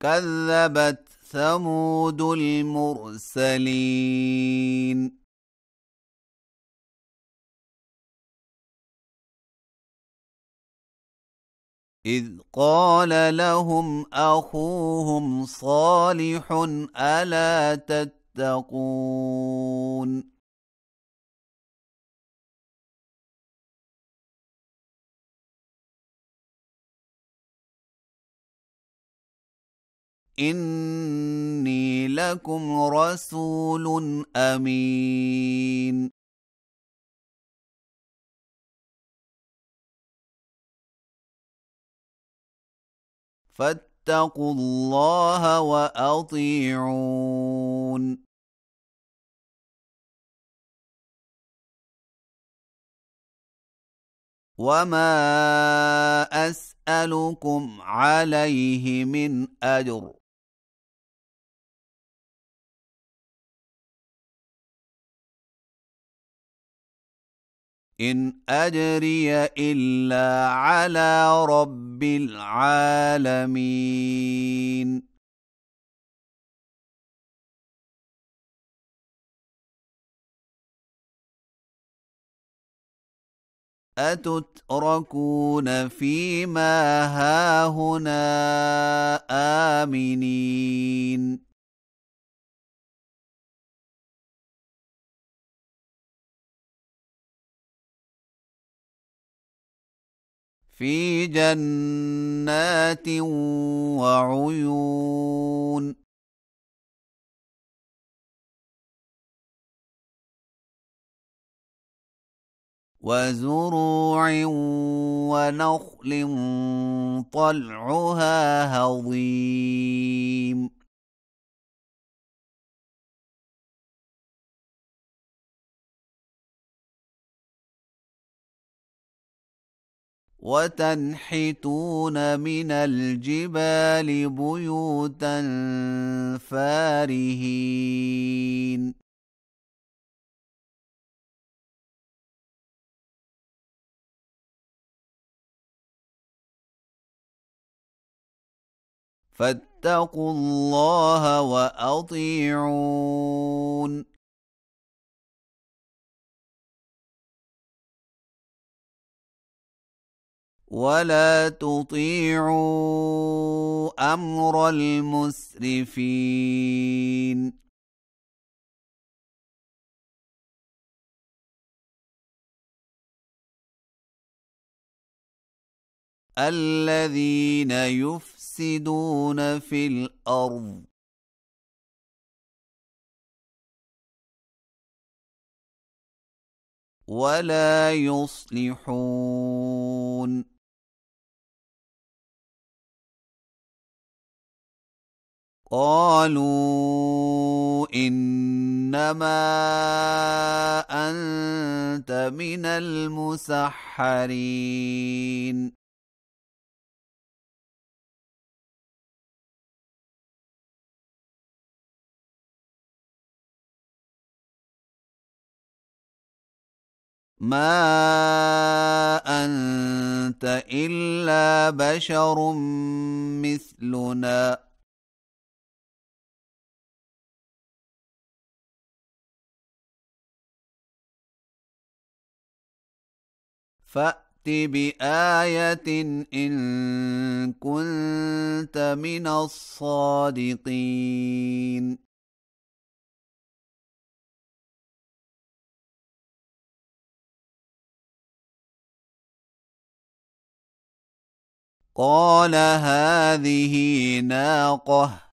كذبت ثمود المرسلين إذ قال لهم أخوهم صالح ألا تتقون إني لكم رسول أمين فاتقوا الله وأطيعون وما أسألكم عليه من أجر إن أجري إلا على رب العالمين أتتركون فيما هاهنا آمنين في جنات وعيون وزروع ونخل طلعها هضيم وتنحتون من الجبال بيوتا فارهين فاتقوا الله وأطيعون ولا تطيعوا أمر المسرفين الذين يفسدون في الأرض ولا يصلحون قالوا إنما أنت من المسحرين ما أنت إلا بشر مثلنا فأت بآية إن كنت من الصادقين قال هذه ناقة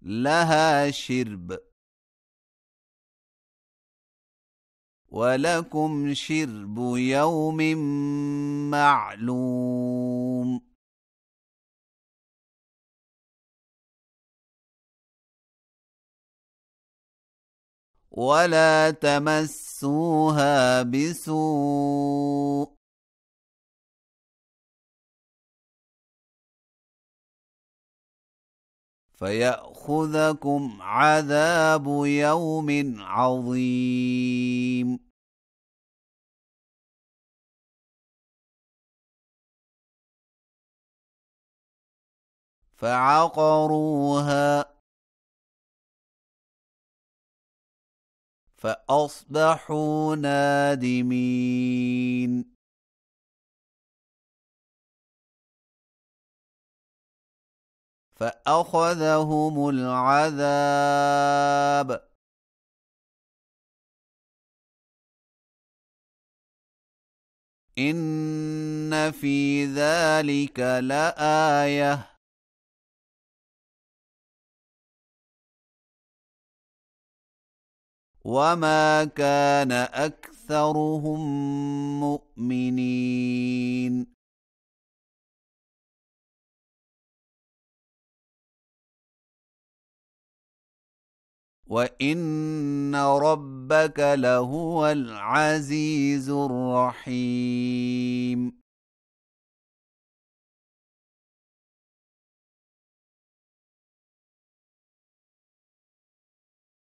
لها شرب ولكم شرب يوم معلوم ولا تمسوها بسوء فيأخذكم عذاب يوم عظيم فعقروها فأصبحوا نادمين فأخذهم العذاب إن في ذلك لآية وما كان أكثرهم مؤمنين وإن ربك لهو العزيز الرحيم